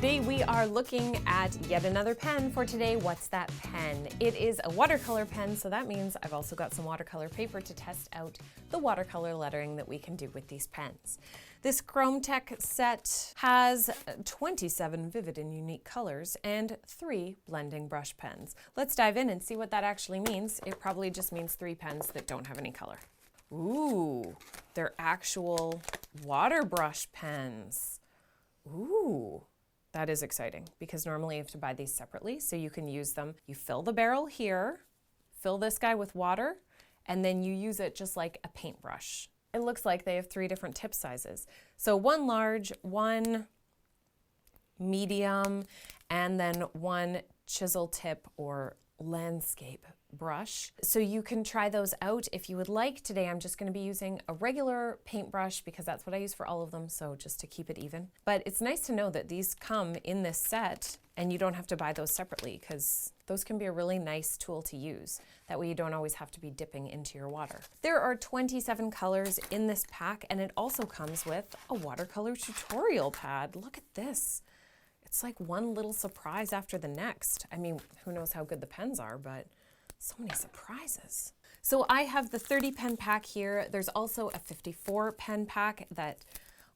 Today we are looking at yet another pen for today. What's that pen? It is a watercolor pen, so that means I've also got some watercolor paper to test out the watercolor lettering that we can do with these pens. This Chromatek set has 27 vivid and unique colors and 3 blending brush pens. Let's dive in and see what that actually means. It probably just means 3 pens that don't have any color. Ooh, they're actual water brush pens. Ooh, that is exciting because normally you have to buy these separately, so you can use them. You fill the barrel here, fill this guy with water, and then you use it just like a paintbrush. It looks like they have 3 different tip sizes. So 1 large, 1 medium, and then 1 chisel tip or landscape brush. So you can try those out if you would like. Today I'm just going to be using a regular paintbrush because that's what I use for all of them, so just to keep it even. But it's nice to know that these come in this set and you don't have to buy those separately, because those can be a really nice tool to use. That way you don't always have to be dipping into your water. There are 27 colors in this pack, and it also comes with a watercolor tutorial pad. Look at this. It's like one little surprise after the next. I mean, who knows how good the pens are, but so many surprises. So I have the 30 pen pack here. There's also a 54 pen pack that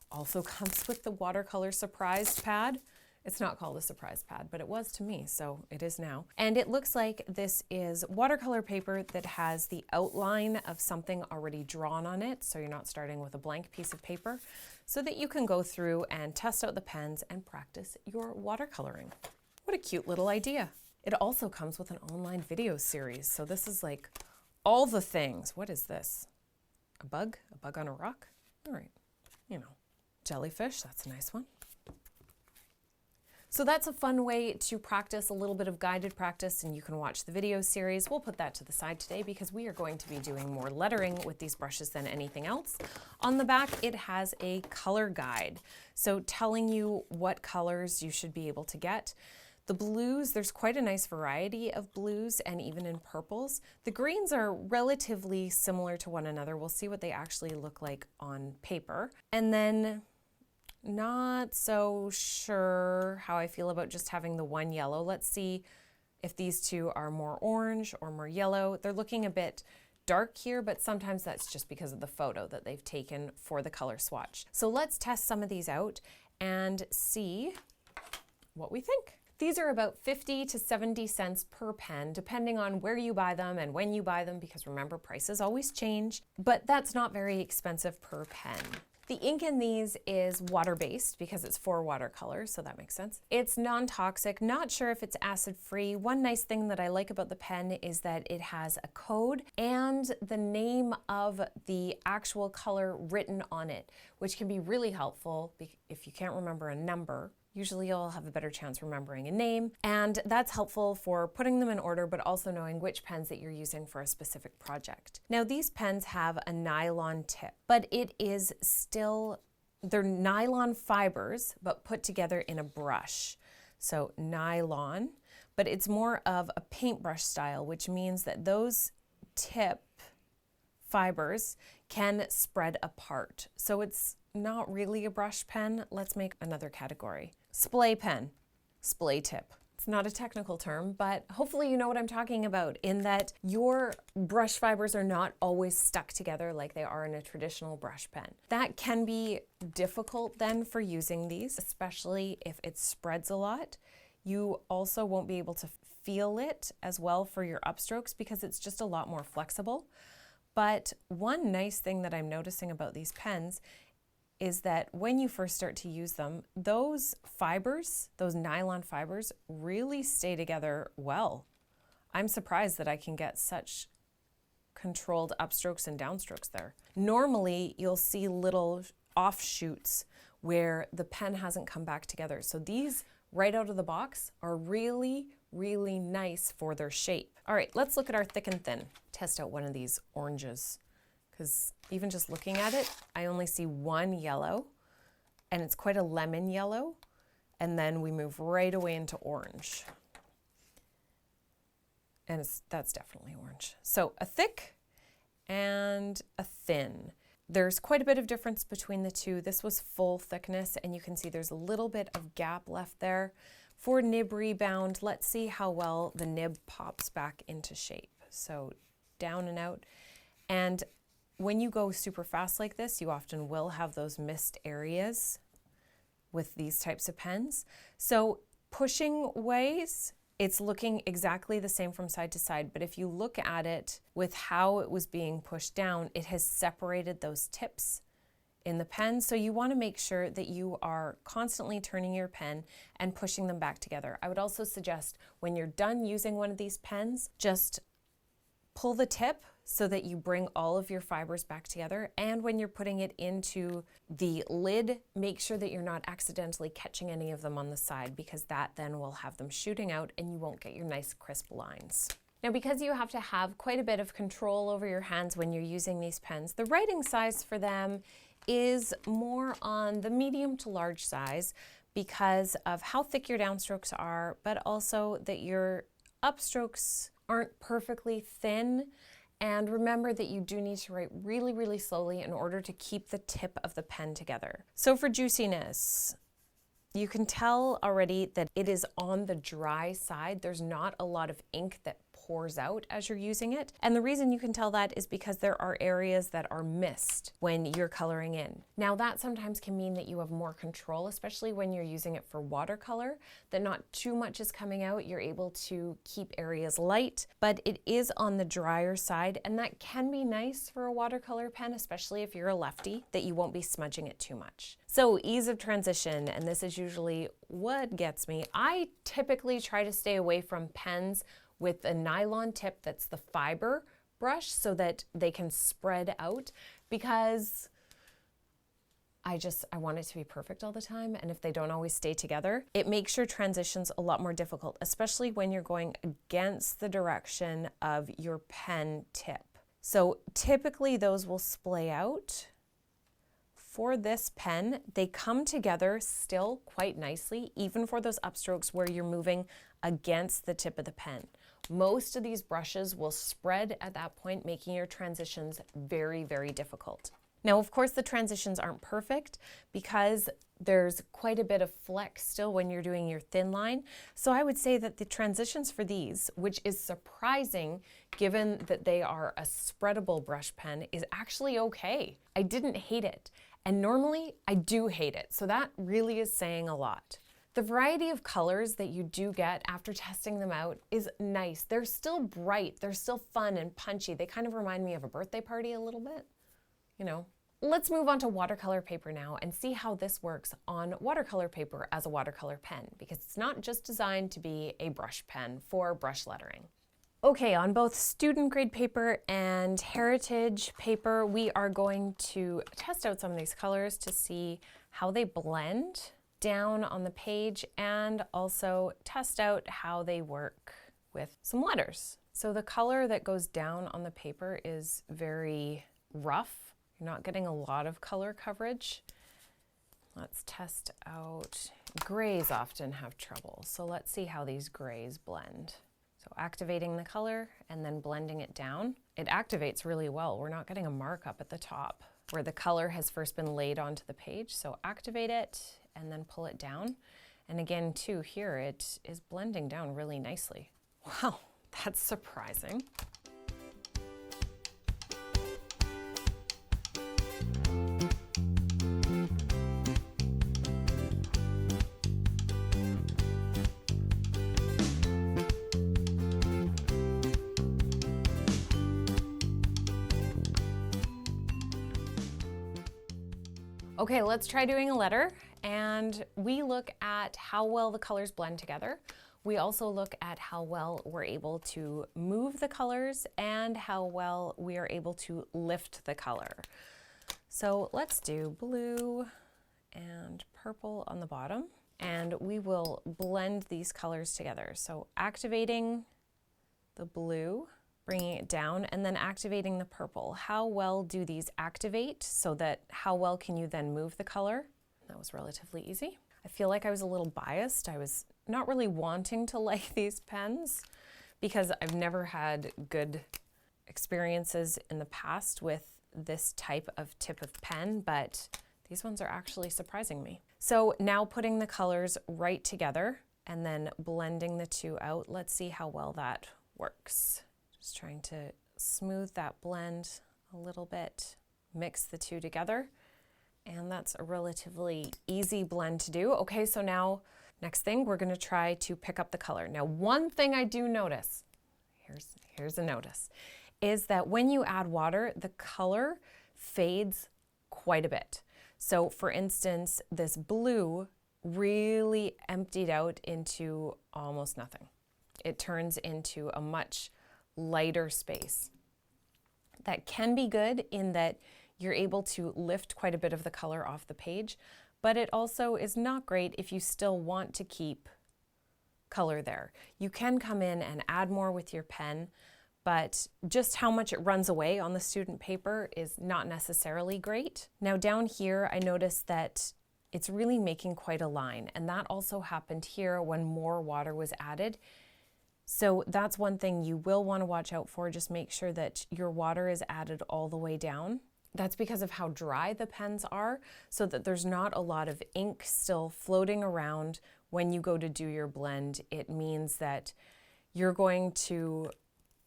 also comes with the watercolor surprise pad. It's not called a surprise pad, but it was to me, so it is now. And it looks like this is watercolor paper that has the outline of something already drawn on it, so you're not starting with a blank piece of paper, so that you can go through and test out the pens and practice your watercoloring. What a cute little idea. It also comes with an online video series, so this is like all the things. What is this? A bug? A bug on a rock? All right, you know. Jellyfish, that's a nice one. So that's a fun way to practice a little bit of guided practice, and you can watch the video series. We'll put that to the side today because we are going to be doing more lettering with these brushes than anything else. On the back, it has a color guide, so telling you what colors you should be able to get. The blues, there's quite a nice variety of blues and even in purples. The greens are relatively similar to one another. We'll see what they actually look like on paper. And then not so sure how I feel about just having the 1 yellow. Let's see if these 2 are more orange or more yellow. They're looking a bit dark here, but sometimes that's just because of the photo that they've taken for the color swatch. So let's test some of these out and see what we think. These are about 50 to 70 cents per pen, depending on where you buy them and when you buy them, because remember, prices always change, but that's not very expensive per pen. The ink in these is water-based because it's for watercolor, so that makes sense. It's non-toxic, not sure if it's acid-free. One nice thing that I like about the pen is that it has a code and the name of the actual color written on it, which can be really helpful if you can't remember a number. Usually you'll have a better chance remembering a name, and that's helpful for putting them in order, but also knowing which pens that you're using for a specific project. Now these pens have a nylon tip, but it is still, they're nylon fibers, but put together in a brush. So nylon, but it's more of a paintbrush style, which means that those tip fibers can spread apart. So it's not really a brush pen. Let's make another category. Splay pen, splay tip. It's not a technical term, but hopefully you know what I'm talking about, in that your brush fibers are not always stuck together like they are in a traditional brush pen. That can be difficult then for using these, especially if it spreads a lot. You also won't be able to feel it as well for your upstrokes because it's just a lot more flexible. But one nice thing that I'm noticing about these pens is that when you first start to use them, those fibers, those nylon fibers, really stay together well. I'm surprised that I can get such controlled upstrokes and downstrokes there. Normally, you'll see little offshoots where the pen hasn't come back together. So these, right out of the box, are really, really nice for their shape. All right, let's look at our thick and thin. Test out one of these oranges, because even just looking at it, I only see 1 yellow, and it's quite a lemon yellow, and then we move right away into orange. And that's definitely orange. So a thick and a thin. There's quite a bit of difference between the two. This was full thickness, and you can see there's a little bit of gap left there. For nib rebound, let's see how well the nib pops back into shape. So down and out. And when you go super fast like this, you often will have those missed areas with these types of pens. So pushing ways, it's looking exactly the same from side to side, but if you look at it with how it was being pushed down, it has separated those tips in the pen. So you want to make sure that you are constantly turning your pen and pushing them back together. I would also suggest when you're done using one of these pens, just pull the tip so that you bring all of your fibers back together. And when you're putting it into the lid, make sure that you're not accidentally catching any of them on the side, because that then will have them shooting out and you won't get your nice crisp lines. Now, because you have to have quite a bit of control over your hands when you're using these pens, the writing size for them is more on the medium to large size because of how thick your downstrokes are, but also that your upstrokes aren't perfectly thin. And remember that you do need to write really, really slowly in order to keep the tip of the pen together. So for juiciness, you can tell already that it is on the dry side. There's not a lot of ink that pours out as you're using it. And the reason you can tell that is because there are areas that are missed when you're coloring in. Now that sometimes can mean that you have more control, especially when you're using it for watercolor, that not too much is coming out. You're able to keep areas light, but it is on the drier side, and that can be nice for a watercolor pen, especially if you're a lefty, that you won't be smudging it too much. So ease of transition, and this is usually what gets me. I typically try to stay away from pens with a nylon tip that's the fiber brush so that they can spread out, because I want it to be perfect all the time, and if they don't always stay together, it makes your transitions a lot more difficult, especially when you're going against the direction of your pen tip. So typically those will splay out. For this pen, they come together still quite nicely, even for those upstrokes where you're moving against the tip of the pen. Most of these brushes will spread at that point, making your transitions very, very difficult. Now, of course, the transitions aren't perfect because there's quite a bit of flex still when you're doing your thin line. So I would say that the transitions for these, which is surprising given that they are a spreadable brush pen, is actually okay. I didn't hate it. And normally I do hate it. So that really is saying a lot. The variety of colors that you do get after testing them out is nice. They're still bright, they're still fun and punchy. They kind of remind me of a birthday party a little bit, you know. Let's move on to watercolor paper now and see how this works on watercolor paper as a watercolor pen, because it's not just designed to be a brush pen for brush lettering. Okay, on both student grade paper and heritage paper, we are going to test out some of these colors to see how they blend down on the page, and also test out how they work with some letters. So the color that goes down on the paper is very rough. You're not getting a lot of color coverage. Let's test out. Grays often have trouble, so let's see how these grays blend. So activating the color and then blending it down. It activates really well. We're not getting a markup at the top where the color has first been laid onto the page. So activate it and then pull it down. And again, too, here it is blending down really nicely. Wow, that's surprising. Okay, let's try doing a letter, and we look at how well the colors blend together. We also look at how well we're able to move the colors and how well we are able to lift the color. So let's do blue and purple on the bottom, and we will blend these colors together. So activating the blue, bringing it down, and then activating the purple. How well do these activate so that how well can you then move the color? That was relatively easy. I feel like I was a little biased. I was not really wanting to like these pens because I've never had good experiences in the past with this type of tip of pen, but these ones are actually surprising me. So now putting the colors right together and then blending the two out. Let's see how well that works. Just trying to smooth that blend a little bit, mix the two together. And that's a relatively easy blend to do. Okay, so now next thing, we're gonna try to pick up the color. Now, one thing I do notice, here's a notice, is that when you add water, the color fades quite a bit. So for instance, this blue really emptied out into almost nothing. It turns into a much lighter space. That can be good in that you're able to lift quite a bit of the color off the page, but it also is not great if you still want to keep color there. You can come in and add more with your pen, but just how much it runs away on the student paper is not necessarily great. Now down here, I noticed that it's really making quite a line, and that also happened here when more water was added. So that's one thing you will want to watch out for. Just make sure that your water is added all the way down. That's because of how dry the pens are, so that there's not a lot of ink still floating around when you go to do your blend. It means that you're going to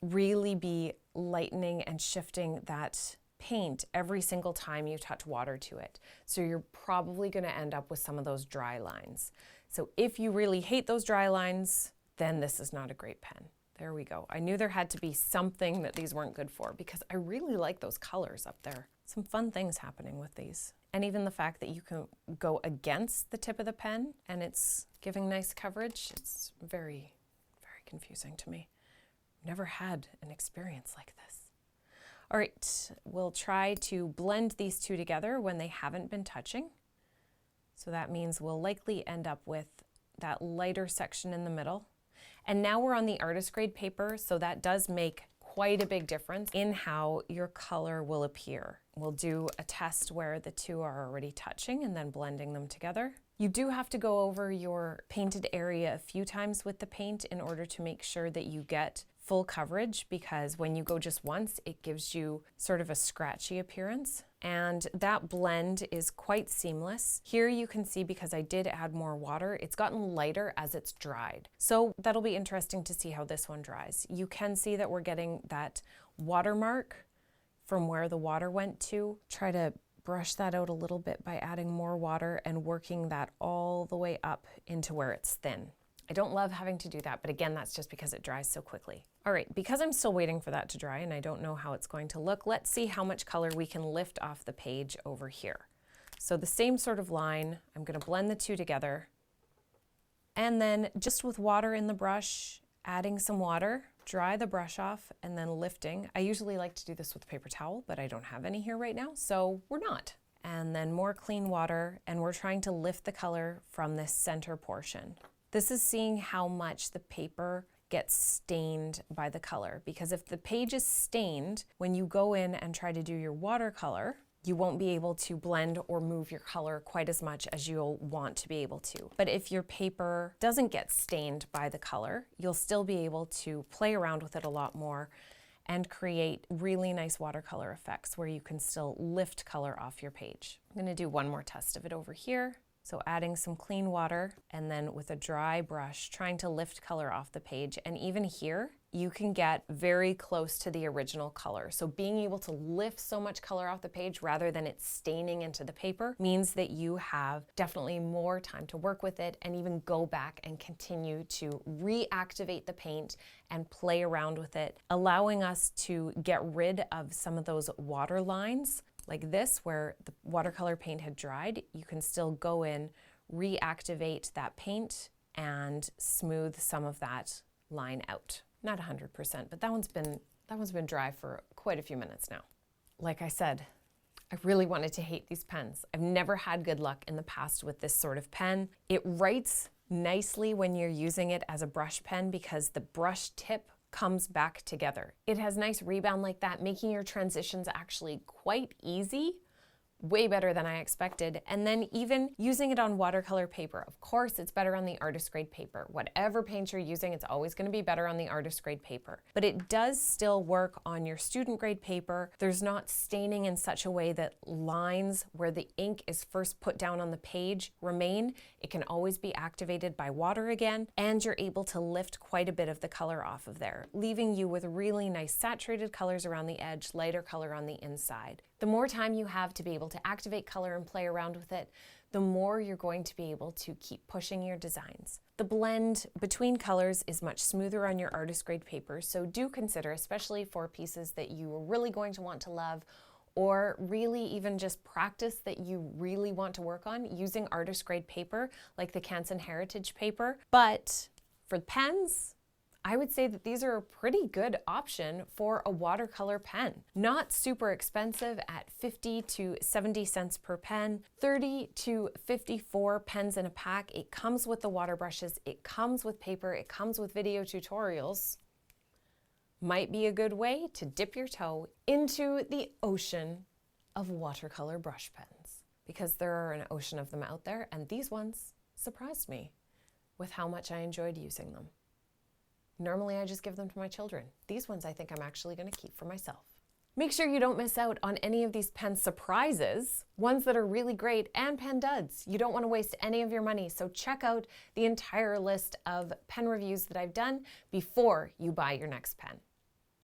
really be lightening and shifting that paint every single time you touch water to it. So you're probably going to end up with some of those dry lines. So if you really hate those dry lines, then this is not a great pen. There we go. I knew there had to be something that these weren't good for, because I really like those colors up there. Some fun things happening with these. And even the fact that you can go against the tip of the pen and it's giving nice coverage, it's very, very confusing to me. Never had an experience like this. All right, we'll try to blend these two together when they haven't been touching. So that means we'll likely end up with that lighter section in the middle. And now we're on the artist grade paper, so that does make quite a big difference in how your color will appear. We'll do a test where the two are already touching and then blending them together. You do have to go over your painted area a few times with the paint in order to make sure that you get full coverage, because when you go just once, it gives you sort of a scratchy appearance. And that blend is quite seamless. Here you can see, because I did add more water, it's gotten lighter as it's dried. So that'll be interesting to see how this one dries. You can see that we're getting that watermark from where the water went to. Try to brush that out a little bit by adding more water and working that all the way up into where it's thin. I don't love having to do that, but again, that's just because it dries so quickly. All right, because I'm still waiting for that to dry and I don't know how it's going to look, let's see how much color we can lift off the page over here. So the same sort of line, I'm gonna blend the two together, and then just with water in the brush, adding some water, dry the brush off, and then lifting. I usually like to do this with a paper towel, but I don't have any here right now, so we're not. And then more clean water, and we're trying to lift the color from this center portion. This is seeing how much the paper gets stained by the color, because if the page is stained, when you go in and try to do your watercolor, you won't be able to blend or move your color quite as much as you'll want to be able to. But if your paper doesn't get stained by the color, you'll still be able to play around with it a lot more and create really nice watercolor effects where you can still lift color off your page. I'm gonna do one more test of it over here. So adding some clean water, and then with a dry brush, trying to lift color off the page. And even here, you can get very close to the original color. So being able to lift so much color off the page rather than it staining into the paper means that you have definitely more time to work with it and even go back and continue to reactivate the paint and play around with it, allowing us to get rid of some of those water lines. Like this, where the watercolor paint had dried, you can still go in, reactivate that paint, and smooth some of that line out. Not 100%, but that one's been dry for quite a few minutes now. Like I said, I really wanted to hate these pens. I've never had good luck in the past with this sort of pen. It writes nicely when you're using it as a brush pen because the brush tip comes back together. It has nice rebound like that, making your transitions actually quite easy, way better than I expected. And then even using it on watercolor paper. Of course, it's better on the artist grade paper. Whatever paint you're using, it's always going to be better on the artist grade paper. But it does still work on your student grade paper. There's not staining in such a way that lines where the ink is first put down on the page remain. It can always be activated by water again, and you're able to lift quite a bit of the color off of there, leaving you with really nice saturated colors around the edge, lighter color on the inside. The more time you have to be able to activate color and play around with it, the more you're going to be able to keep pushing your designs. The blend between colors is much smoother on your artist grade paper, so do consider, especially for pieces that you are really going to want to love, or really even just practice that you really want to work on, using artist grade paper like the Canson Heritage paper. But for pens, I would say that these are a pretty good option for a watercolor pen. Not super expensive at 50 to 70 cents per pen, 30 to 54 pens in a pack. It comes with the water brushes, it comes with paper, it comes with video tutorials. Might be a good way to dip your toe into the ocean of watercolor brush pens, because there are an ocean of them out there, and these ones surprised me with how much I enjoyed using them. Normally I just give them to my children. These ones I think I'm actually going to keep for myself. Make sure you don't miss out on any of these pen surprises, ones that are really great, and pen duds. You don't want to waste any of your money, so check out the entire list of pen reviews that I've done before you buy your next pen.